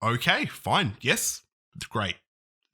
Okay, fine. Yes. Great.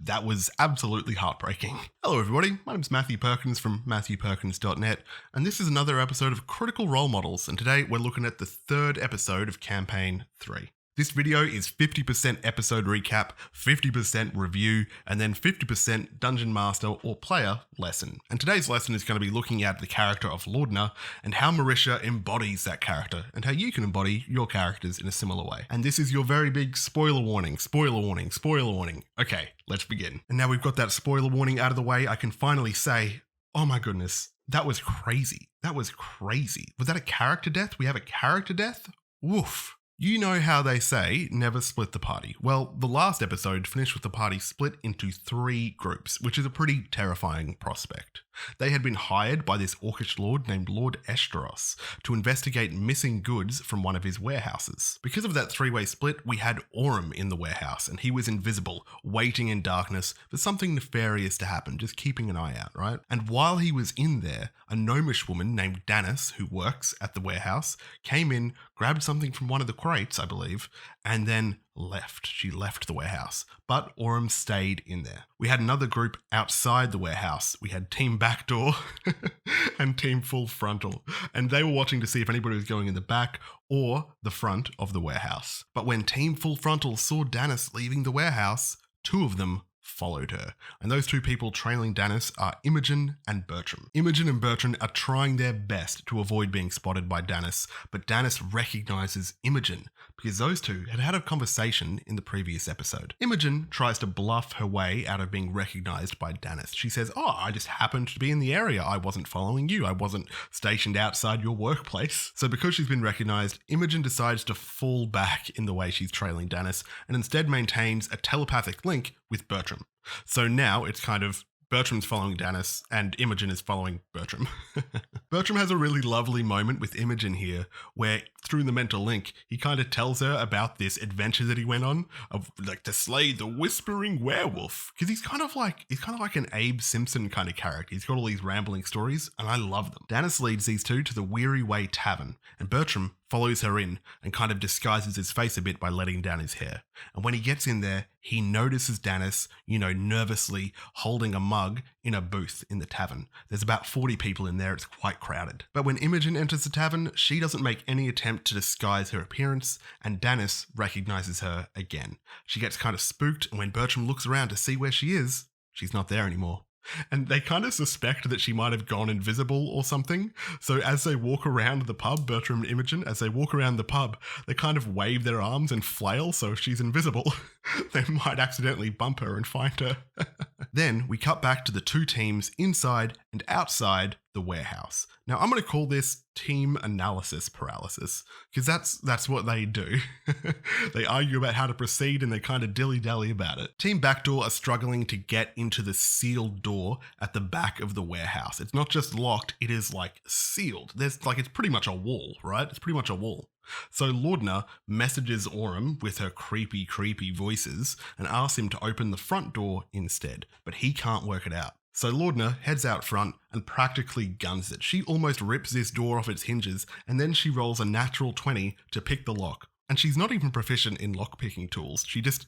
That was absolutely heartbreaking. Hello everybody, my name's Matthew Perkins from MatthewPerkins.net, and this is another episode of Critical Role Models, and today we're looking at the third episode of Campaign 3. This video is 50% episode recap, 50% review, and then 50% Dungeon Master or player lesson. And today's lesson is going to be looking at the character of Laudna and how Marisha embodies that character and how you can embody your characters in a similar way. And this is your very big spoiler warning, spoiler warning, spoiler warning. Okay, let's begin. And now we've got that spoiler warning out of the way, I can finally say, oh my goodness, that was crazy. That was crazy. Was that a character death? We have a character death? Woof. You know how they say, never split the party. Well, the last episode finished with the party split into 3 groups, which is a pretty terrifying prospect. They had been hired by this orcish lord named Lord Esteros to investigate missing goods from one of his warehouses. Because of that 3-way split, we had Aurum in the warehouse, and he was invisible, waiting in darkness for something nefarious to happen, just keeping an eye out, right? And while he was in there, a gnomish woman named Danis, who works at the warehouse, came in, grabbed something from one of the crates, I believe, and then left. She left the warehouse, but Aurum stayed in there. We had another group outside the warehouse. We had Team Backdoor and Team Full Frontal, and they were watching to see if anybody was going in the back or the front of the warehouse. But when Team Full Frontal saw Danis leaving the warehouse, 2 of them followed her. And those 2 people trailing Danis are Imogen and Bertram. Imogen and Bertram are trying their best to avoid being spotted by Danis, but Danis recognizes Imogen because those 2 had had a conversation in the previous episode. Imogen tries to bluff her way out of being recognized by Danis. She says, oh, I just happened to be in the area. I wasn't following you. I wasn't stationed outside your workplace. So because she's been recognized, Imogen decides to fall back in the way she's trailing Danis and instead maintains a telepathic link with Bertram. So now it's kind of Bertram's following Danis and Imogen is following Bertram. Bertram has a really lovely moment with Imogen here where through the mental link, he kind of tells her about this adventure that he went on of like to slay the whispering werewolf. Because he's kind of like an Abe Simpson kind of character. He's got all these rambling stories and I love them. Danis leads these 2 to the Weary Way Tavern and Bertram follows her in and kind of disguises his face a bit by letting down his hair. And when he gets in there, he notices Danis, nervously holding a mug in a booth in the tavern. There's about 40 people in there. It's quite crowded. But when Imogen enters the tavern, she doesn't make any attempt to disguise her appearance, and Danis recognizes her again. She gets kind of spooked, and when Bertram looks around to see where she is, she's not there anymore. And they kind of suspect that she might have gone invisible or something. So as they walk around the pub, Bertram and Imogen, as they walk around the pub, they kind of wave their arms and flail. So if she's invisible, they might accidentally bump her and find her. Then we cut back to the 2 teams inside and outside the warehouse. Now I'm going to call this team analysis paralysis because that's what they do. They argue about how to proceed and they kind of dilly-dally about it. Team Backdoor are struggling to get into the sealed door at the back of the warehouse. It's not just locked, it is like sealed. It's pretty much a wall, right? It's pretty much a wall. So Laudna messages Aurum with her creepy voices and asks him to open the front door instead, but he can't work it out. So Laudna heads out front and practically guns it. She almost rips this door off its hinges and then she rolls a natural 20 to pick the lock. And she's not even proficient in lockpicking tools. She just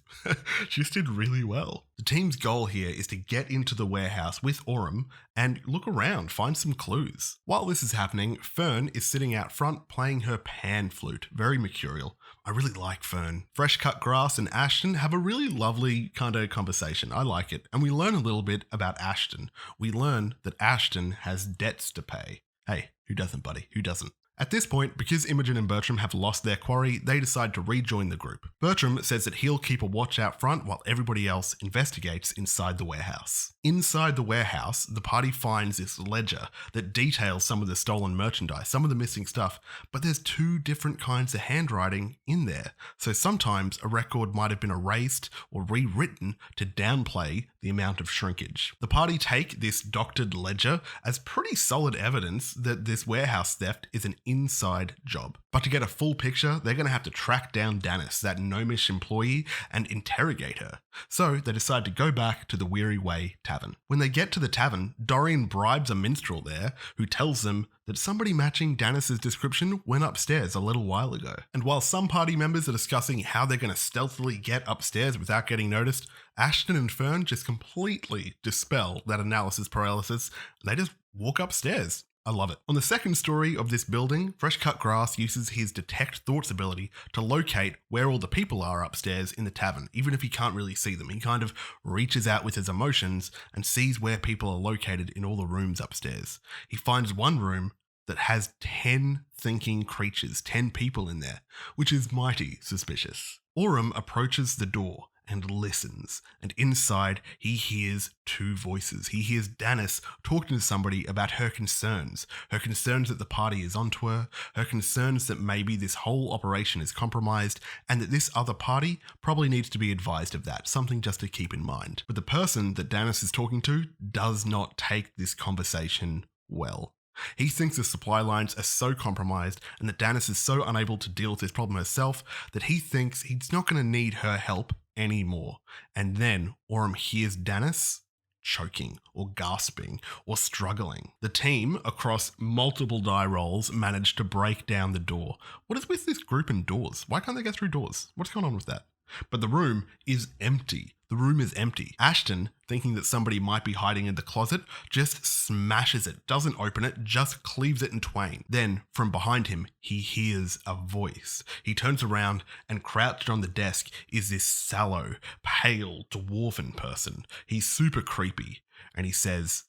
did really well. The team's goal here is to get into the warehouse with Aurum and look around, find some clues. While this is happening, Fern is sitting out front playing her pan flute. Very mercurial. I really like Fern. Fresh Cut Grass and Ashton have a really lovely kind of conversation. I like it. And we learn a little bit about Ashton. We learn that Ashton has debts to pay. Hey, who doesn't, buddy? Who doesn't? At this point, because Imogen and Bertram have lost their quarry, they decide to rejoin the group. Bertram says that he'll keep a watch out front while everybody else investigates inside the warehouse. Inside the warehouse, the party finds this ledger that details some of the stolen merchandise, some of the missing stuff, but there's 2 different kinds of handwriting in there. So sometimes a record might have been erased or rewritten to downplay the amount of shrinkage. The party take this doctored ledger as pretty solid evidence that this warehouse theft is an inside job. But to get a full picture, they're going to have to track down Danis, that gnomish employee, and interrogate her. So they decide to go back to the Weary Way Tavern. When they get to the tavern, Dorian bribes a minstrel there who tells them that somebody matching Danis's description went upstairs a little while ago. And while some party members are discussing how they're going to stealthily get upstairs without getting noticed, Ashton and Fern just completely dispel that analysis paralysis and they just walk upstairs. I love it. On the second story of this building, Fresh Cut Grass uses his detect thoughts ability to locate where all the people are upstairs in the tavern, even if he can't really see them. He kind of reaches out with his emotions and sees where people are located in all the rooms upstairs. He finds one room that has 10 thinking creatures, 10 people in there, which is mighty suspicious. Aurum approaches the door and listens, and inside he hears two voices. He hears Danis talking to somebody about her concerns that the party is onto her concerns that maybe this whole operation is compromised, and that this other party probably needs to be advised of that, something just to keep in mind. But the person that Danis is talking to does not take this conversation well. He thinks the supply lines are so compromised and that Danis is so unable to deal with this problem herself that he thinks he's not going to need her help anymore. And then Aurum hears Danis choking or gasping or struggling. The team, across multiple die rolls, managed to break down the door. What is with this group and doors? Why can't they get through doors? What's going on with that? But the room is empty. The room is empty. Ashton, thinking that somebody might be hiding in the closet, just smashes it, doesn't open it, just cleaves it in twain. Then, from behind him, he hears a voice. He turns around and crouched on the desk is this sallow, pale, dwarven person. He's super creepy. And he says,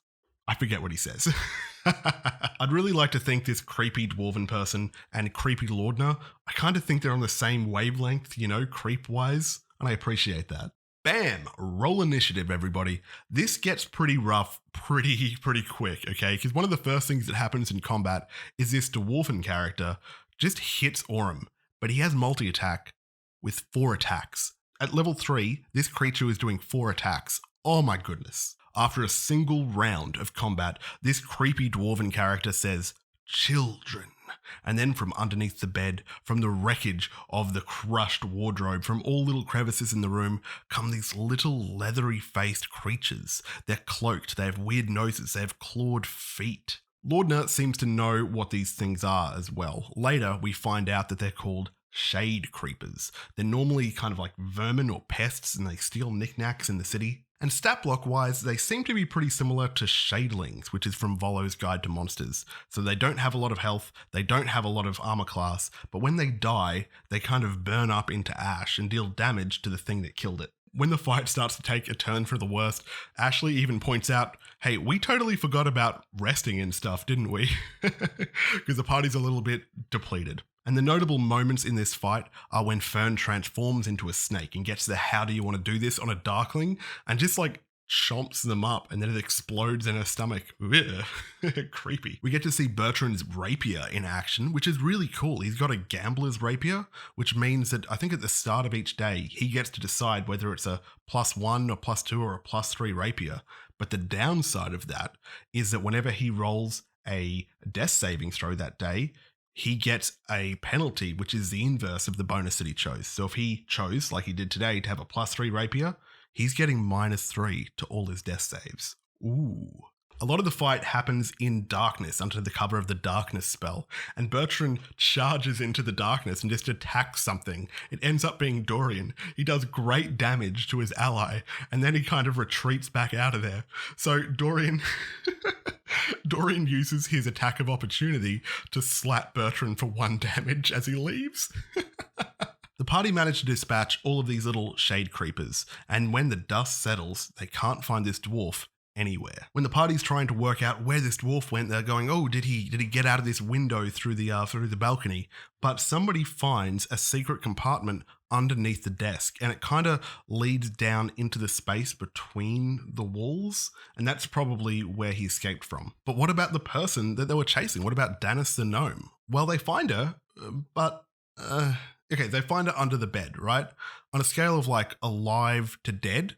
I forget what he says. I'd really like to think this creepy dwarven person and creepy Lordner, I kind of think they're on the same wavelength, creep-wise, and I appreciate that. Bam! Roll initiative, everybody. This gets pretty rough pretty quick, okay? Because one of the first things that happens in combat is this dwarven character just hits Aurum, but he has multi-attack with 4 attacks. At level 3, this creature is doing 4 attacks. Oh my goodness. After a single round of combat, this creepy dwarven character says, "Children." And then from underneath the bed, from the wreckage of the crushed wardrobe, from all little crevices in the room, come these little leathery-faced creatures. They're cloaked, they have weird noses, they have clawed feet. Lordner seems to know what these things are as well. Later, we find out that they're called shade creepers. They're normally kind of like vermin or pests, and they steal knickknacks in the city. And stat block wise, they seem to be pretty similar to shadelings, which is from Volo's Guide to Monsters. So they don't have a lot of health, they don't have a lot of armor class, but when they die, they kind of burn up into ash and deal damage to the thing that killed it. When the fight starts to take a turn for the worst, Ashley even points out, hey, we totally forgot about resting and stuff, didn't we? Because the party's a little bit depleted. And the notable moments in this fight are when Fern transforms into a snake and gets the how do you want to do this on a darkling and just like chomps them up and then it explodes in her stomach. Creepy. We get to see Bertrand's rapier in action, which is really cool. He's got a gambler's rapier, which means that I think at the start of each day, he gets to decide whether it's a +1 or +2 or a +3 rapier. But the downside of that is that whenever he rolls a death saving throw that day, he gets a penalty, which is the inverse of the bonus that he chose. So if he chose, like he did today, to have a +3 rapier, he's getting -3 to all his death saves. Ooh. A lot of the fight happens in darkness, under the cover of the darkness spell, and Bertrand charges into the darkness and just attacks something. It ends up being Dorian. He does great damage to his ally, and then he kind of retreats back out of there. So Dorian uses his attack of opportunity to slap Bertrand for 1 damage as he leaves. The party managed to dispatch all of these little shade creepers, and when the dust settles, they can't find this dwarf anywhere. When the party's trying to work out where this dwarf went, they're going, oh, did he get out of this window through the balcony? But somebody finds a secret compartment underneath the desk, and it kind of leads down into the space between the walls, and that's probably where he escaped from. But what about the person that they were chasing? What about Danis the gnome? Well, they find her, but they find her under the bed, right? On a scale of like alive to dead,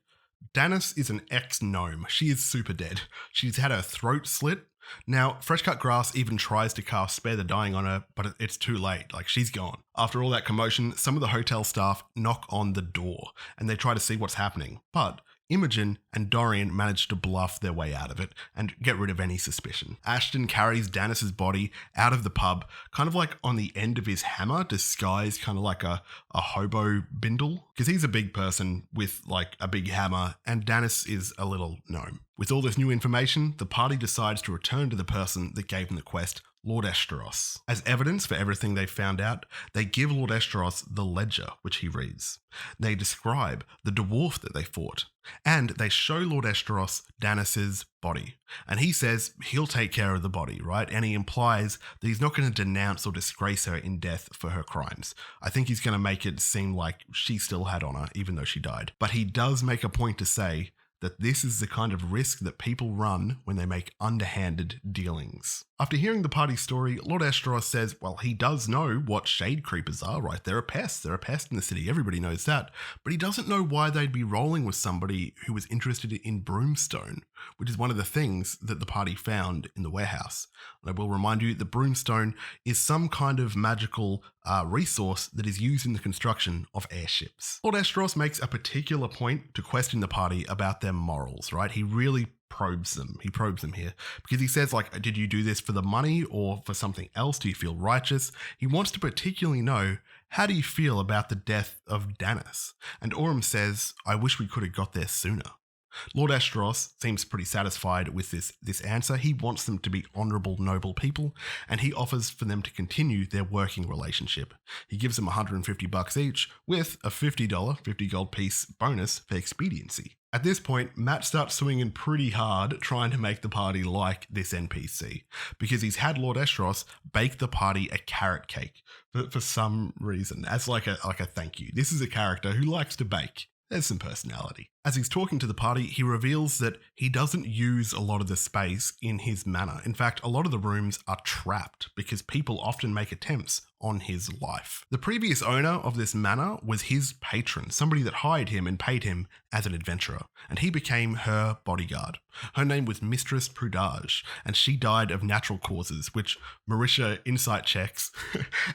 Danis is an ex-gnome. She is super dead. She's had her throat slit. Now, Fresh Cut Grass even tries to cast Spare the Dying on her, but it's too late. Like, she's gone. After all that commotion, some of the hotel staff knock on the door and they try to see what's happening. But Imogen and Dorian manage to bluff their way out of it and get rid of any suspicion. Ashton carries Dennis's body out of the pub, kind of like on the end of his hammer, disguised kind of like a hobo bindle, because he's a big person with like a big hammer, and Dennis is a little gnome. With all this new information, the party decides to return to the person that gave them the quest, Lord Esteros. As evidence for everything they've found out, they give Lord Esteros the ledger, which he reads. They describe the dwarf that they fought, and they show Lord Esteros Dennis's body. And he says he'll take care of the body, right? And he implies that he's not going to denounce or disgrace her in death for her crimes. I think he's going to make it seem like she still had honor, even though she died. But he does make a point to say that this is the kind of risk that people run when they make underhanded dealings. After hearing the party story, Lord Esteros says, well, he does know what shade creepers are, right? They're a pest. They're a pest in the city. Everybody knows that. But he doesn't know why they'd be rolling with somebody who was interested in broomstone, which is one of the things that the party found in the warehouse. And I will remind you that broomstone is some kind of magical resource that is used in the construction of airships. Lord Esteros makes a particular point to question the party about their morals, right? He really probes them. He probes them here because he says, like, did you do this for the money or for something else? Do you feel righteous? He wants to particularly know, how do you feel about the death of Dennis? And Orym says, I wish we could have got there sooner. Lord Esteros seems pretty satisfied with this answer. He wants them to be honourable, noble people, and he offers for them to continue their working relationship. He gives them $150 each with a $50 gold piece bonus for expediency. At this point, Matt starts swinging pretty hard trying to make the party like this NPC, because he's had Lord Esteros bake the party a carrot cake for some reason, as like a thank you. This is a character who likes to bake. There's some personality. As he's talking to the party, he reveals that he doesn't use a lot of the space in his manor. In fact, a lot of the rooms are trapped because people often make attempts on his life. The previous owner of this manor was his patron, somebody that hired him and paid him as an adventurer, and he became her bodyguard. Her name was Mistress Prudage, and she died of natural causes, which Marisha insight checks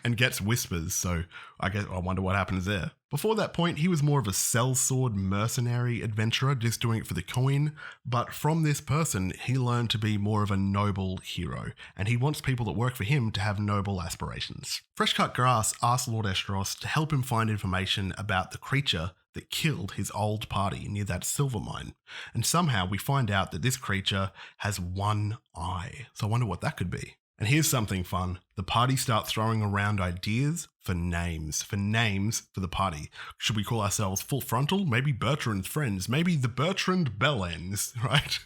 and gets whispers, so I wonder what happens there. Before that point, he was more of a sellsword mercenary adventurer, just doing it for the coin, but from this person, he learned to be more of a noble hero, and he wants people that work for him to have noble aspirations. Fresh Cut Grass asks Lord Esteros to help him find information about the creature that killed his old party near that silver mine, and somehow we find out that this creature has one eye, so I wonder what that could be. And here's something fun. The party starts throwing around ideas for names for the party. Should we call ourselves Full Frontal? Maybe Bertrand's Friends? Maybe the Bertrand Bellends, right?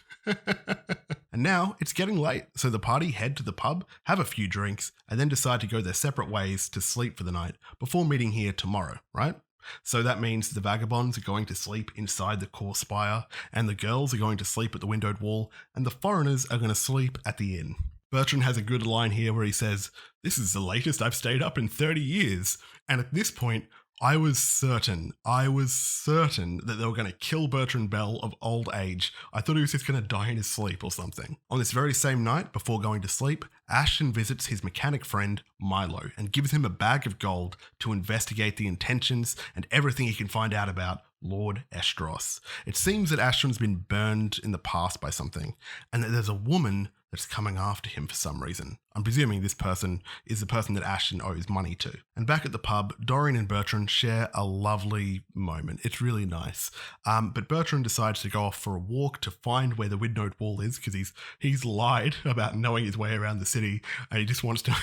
And now it's getting late, so the party head to the pub, have a few drinks, and then decide to go their separate ways to sleep for the night before meeting here tomorrow, right? So that means the vagabonds are going to sleep inside the core spire, and the girls are going to sleep at the windowed wall, and the foreigners are going to sleep at the inn. Bertrand has a good line here where he says, "This is the latest I've stayed up in 30 years. And at this point, I was certain that they were going to kill Bertrand Bell of old age. I thought he was just going to die in his sleep or something. On this very same night, before going to sleep, Ashton visits his mechanic friend, Milo, and gives him a bag of gold to investigate the intentions and everything he can find out about Lord Esteros. It seems that Ashton's been burned in the past by something, and that there's a woman that's coming after him for some reason. I'm presuming this person is the person that Ashton owes money to. And back at the pub, Dorian and Bertrand share a lovely moment. It's really nice. But Bertrand decides to go off for a walk to find where the windowed wall is, because he's lied about knowing his way around the city, and he just wants to...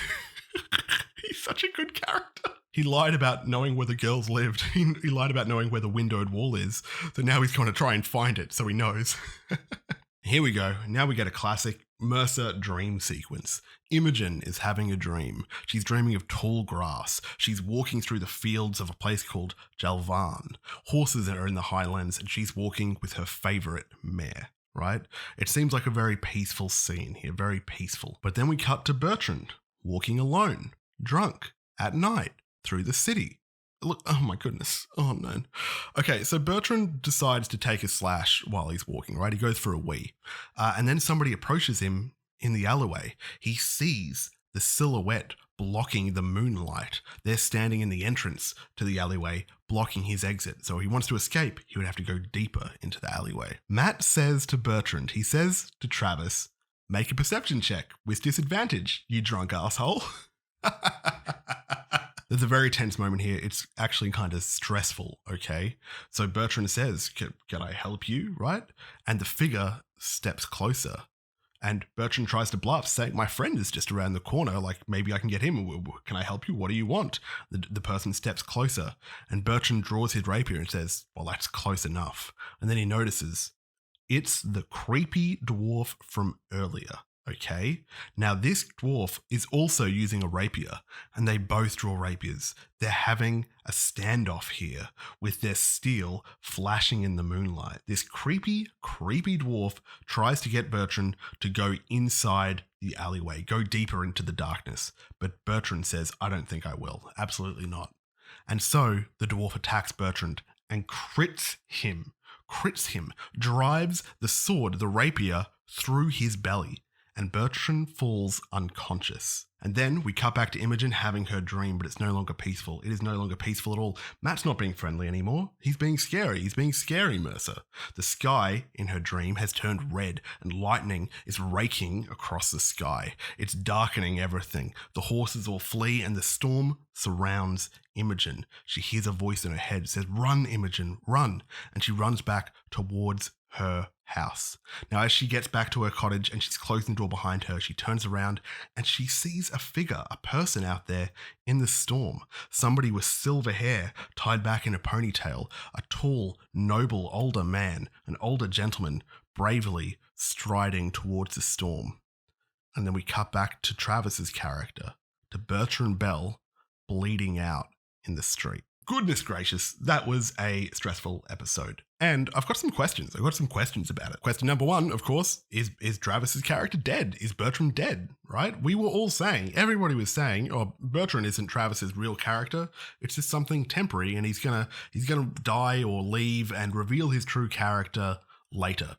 He's such a good character. He lied about knowing where the girls lived. He lied about knowing where the windowed wall is. So now he's going to try and find it so he knows. Here we go. Now we get a classic Mercer dream sequence. Imogen is having a dream. She's dreaming of tall grass. She's walking through the fields of a place called Jalvan. Horses are in the highlands, and she's walking with her favourite mare, right? It seems like a very peaceful scene here, very peaceful. But then we cut to Bertrand, walking alone, drunk, at night, through the city. Look, oh my goodness. Oh no. Okay, so Bertrand decides to take a slash while he's walking, right? He goes for a wee. And then somebody approaches him in the alleyway. He sees the silhouette blocking the moonlight. They're standing in the entrance to the alleyway, blocking his exit. So if he wants to escape, he would have to go deeper into the alleyway. Matt says to Bertrand, he says to Travis, make a perception check with disadvantage, you drunk asshole. There's a very tense moment here. It's actually kind of stressful, okay? So Bertrand says, can I help you, right? And the figure steps closer. And Bertrand tries to bluff, saying, my friend is just around the corner. Like, maybe I can get him. Can I help you? What do you want? The person steps closer. And Bertrand draws his rapier and says, well, that's close enough. And then he notices it's the creepy dwarf from earlier. Okay, now this dwarf is also using a rapier, and they both draw rapiers. They're having a standoff here with their steel flashing in the moonlight. This creepy dwarf tries to get Bertrand to go inside the alleyway, go deeper into the darkness. But Bertrand says, I don't think I will. Absolutely not. And so the dwarf attacks Bertrand and crits him, drives the sword, the rapier, through his belly. And Bertrand falls unconscious. And then we cut back to Imogen having her dream, but it's no longer peaceful. It is no longer peaceful at all. Matt's not being friendly anymore. He's being scary. He's being scary, Mercer. The sky in her dream has turned red, and lightning is raking across the sky. It's darkening everything. The horses all flee, and the storm surrounds Imogen. She hears a voice in her head. It says, run, Imogen, run. And she runs back towards her house. Now, as she gets back to her cottage and she's closing the door behind her, she turns around and she sees a figure, a person out there in the storm. Somebody with silver hair tied back in a ponytail, a tall, noble, older man, an older gentleman, bravely striding towards the storm. And then we cut back to Travis's character, to Bertrand Bell, bleeding out in the street. Goodness gracious, that was a stressful episode. And I've got some questions. I've got some questions about it. Question number one, of course, is Travis's character dead? Is Bertrand dead, right? We were all saying, everybody was saying, oh, Bertrand isn't Travis's real character. It's just something temporary and he's gonna die or leave and reveal his true character later.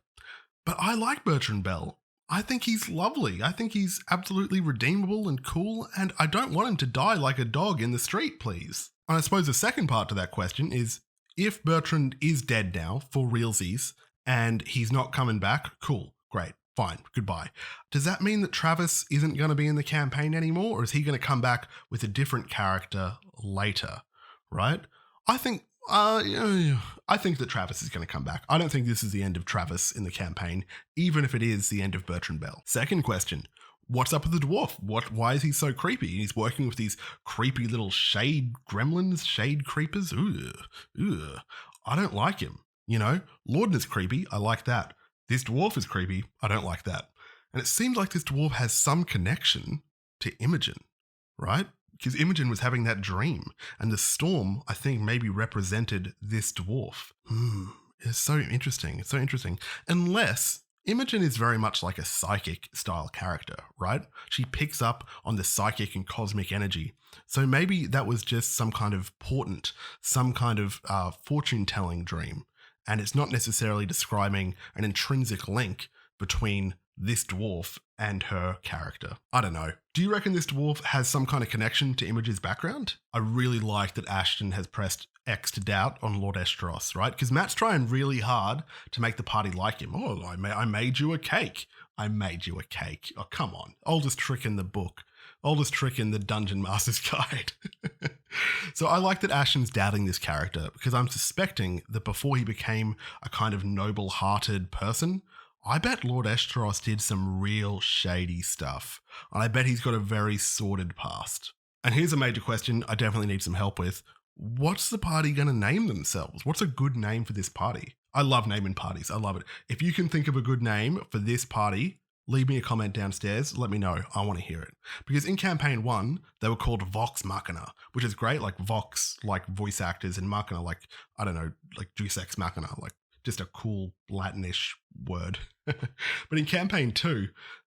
But I like Bertrand Bell. I think he's lovely. I think he's absolutely redeemable and cool, and I don't want him to die like a dog in the street, please. And I suppose the second part to that question is, if Bertrand is dead now for realsies and he's not coming back, cool, great, fine, goodbye. Does that mean that Travis isn't going to be in the campaign anymore, or is he going to come back with a different character later, right? I think that Travis is going to come back. I don't think this is the end of Travis in the campaign, even if it is the end of Bertrand Bell. Second question. What's up with the dwarf? Why is he so creepy? He's working with these creepy little shade gremlins, shade creepers. Ooh. I don't like him. You know, Lorden is creepy. I like that. This dwarf is creepy. I don't like that. And it seems like this dwarf has some connection to Imogen, right? Because Imogen was having that dream, and the storm, I think, maybe represented this dwarf. It's so interesting. It's so interesting. Unless Imogen is very much like a psychic style character, right? She picks up on the psychic and cosmic energy. So maybe that was just some kind of portent, some kind of fortune-telling dream. And it's not necessarily describing an intrinsic link between this dwarf and her character. I don't know. Do you reckon this dwarf has some kind of connection to Imogen's background? I really like that Ashton has pressed X to doubt on Lord Estros, right? Because Matt's trying really hard to make the party like him. Oh, I made you a cake. I made you a cake. Oh, come on. Oldest trick in the book. Oldest trick in the Dungeon Master's Guide. So I like that Ashton's doubting this character because I'm suspecting that before he became a kind of noble-hearted person, I bet Lord Estros did some real shady stuff. And I bet he's got a very sordid past. And here's a major question I definitely need some help with. What's the party going to name themselves? What's a good name for this party? I love naming parties. I love it. If you can think of a good name for this party, leave me a comment downstairs. Let me know. I want to hear it. Because in campaign 1, they were called Vox Machina, which is great. Like Vox, like voice actors, and Machina, like, I don't know, like Deus Ex Machina, like just a cool Latinish word. But in campaign 2,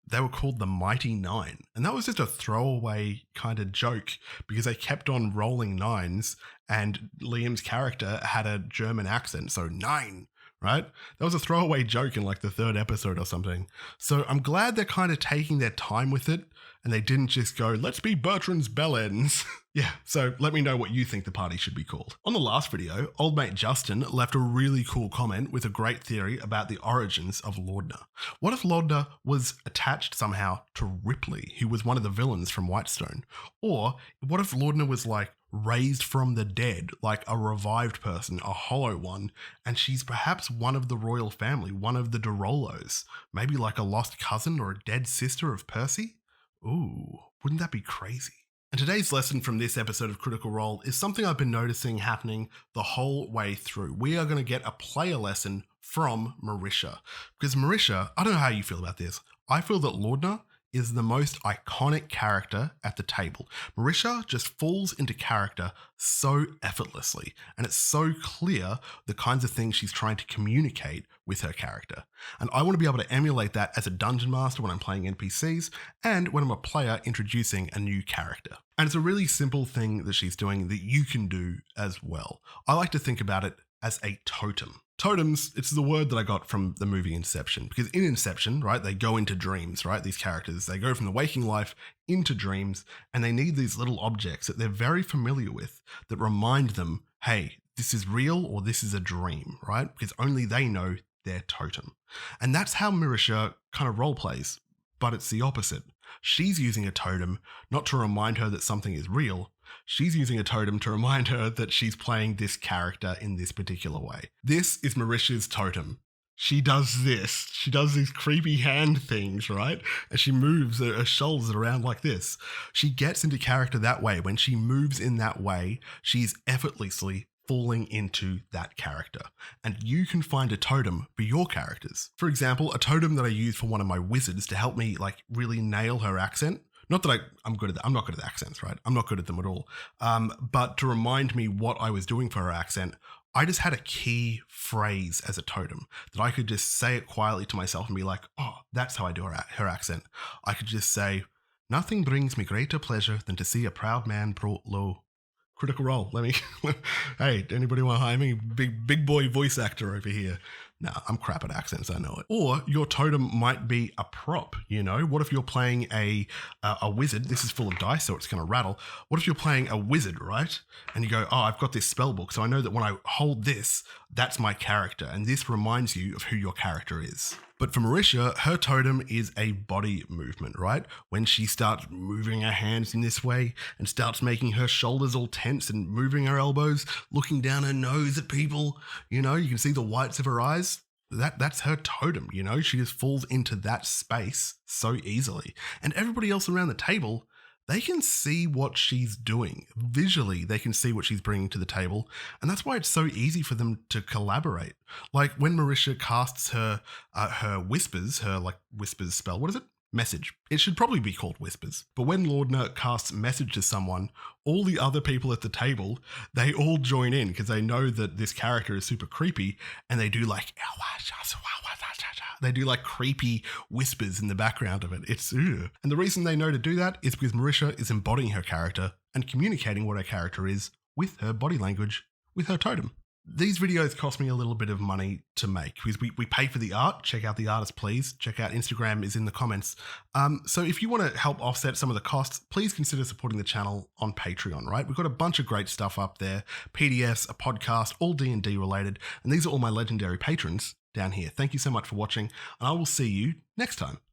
they were called the Mighty Nine. And that was just a throwaway kind of joke because they kept on rolling nines and Liam's character had a German accent. So 9, right? That was a throwaway joke in like the 3rd episode or something. So I'm glad they're kind of taking their time with it and they didn't just go, let's be Bertrand's bellends. Yeah, so let me know what you think the party should be called. On the last video, old mate Justin left a really cool comment with a great theory about the origins of Laudna. What if Laudna was attached somehow to Ripley, who was one of the villains from Whitestone? Or what if Laudna was like raised from the dead, like a revived person, a hollow one, and she's perhaps one of the royal family, one of the De Rollos, maybe like a lost cousin or a dead sister of Percy? Ooh, wouldn't that be crazy? And today's lesson from this episode of Critical Role is something I've been noticing happening the whole way through. We are going to get a player lesson from Marisha. Because Marisha, I don't know how you feel about this. I feel that Laudna is the most iconic character at the table. Marisha just falls into character so effortlessly, and it's so clear the kinds of things she's trying to communicate with her character. And I want to be able to emulate that as a dungeon master when I'm playing NPCs and when I'm a player introducing a new character. And it's a really simple thing that she's doing that you can do as well. I like to think about it as a totem. Totems, it's the word that I got from the movie Inception, because in Inception, right, they go into dreams, right? These characters, they go from the waking life into dreams, and they need these little objects that they're very familiar with that remind them, hey, this is real or this is a dream, right? Because only they know their totem. And that's how Marisha kind of role plays, but it's the opposite. She's using a totem not to remind her that something is real. She's using a totem to remind her that she's playing this character in this particular way. This is Marisha's totem. She does this. She does these creepy hand things, right? And she moves her shoulders around like this. She gets into character that way. When she moves in that way, she's effortlessly falling into that character. And you can find a totem for your characters. For example, a totem that I use for one of my wizards to help me like really nail her accent. Not that I'm good at that. I'm not good at accents, right? I'm not good at them at all. But to remind me what I was doing for her accent, I just had a key phrase as a totem that I could just say it quietly to myself and be like, oh, that's how I do her accent. I could just say, nothing brings me greater pleasure than to see a proud man brought low. Critical Role. Let me, hey, anybody want to hire me? Big boy voice actor over here. No, I'm crap at accents, I know it. Or your totem might be a prop, you know? What if you're playing a wizard? This is full of dice, so it's going to rattle. What if you're playing a wizard, right? And you go, oh, I've got this spell book, so I know that when I hold this, that's my character, and this reminds you of who your character is. But for Marisha, her totem is a body movement, right? When she starts moving her hands in this way and starts making her shoulders all tense and moving her elbows, looking down her nose at people, you know, you can see the whites of her eyes. That's her totem, you know? She just falls into that space so easily. And everybody else around the table, they can see what she's doing. Visually, they can see what she's bringing to the table. And that's why it's so easy for them to collaborate. Like when Marisha casts her whispers, her like whispers spell, what is it? Message. It should probably be called whispers. But when Laudna casts message to someone, all the other people at the table, they all join in because they know that this character is super creepy and they do like creepy whispers in the background of it. It's ugh. And the reason they know to do that is because Marisha is embodying her character and communicating what her character is with her body language, with her totem. These videos cost me a little bit of money to make because we pay for the art. Check out the artist, please. Check out Instagram is in the comments. So if you want to help offset some of the costs, please consider supporting the channel on Patreon, right? We've got a bunch of great stuff up there. PDFs, a podcast, all D&D related. And these are all my legendary patrons down here. Thank you so much for watching, and I will see you next time.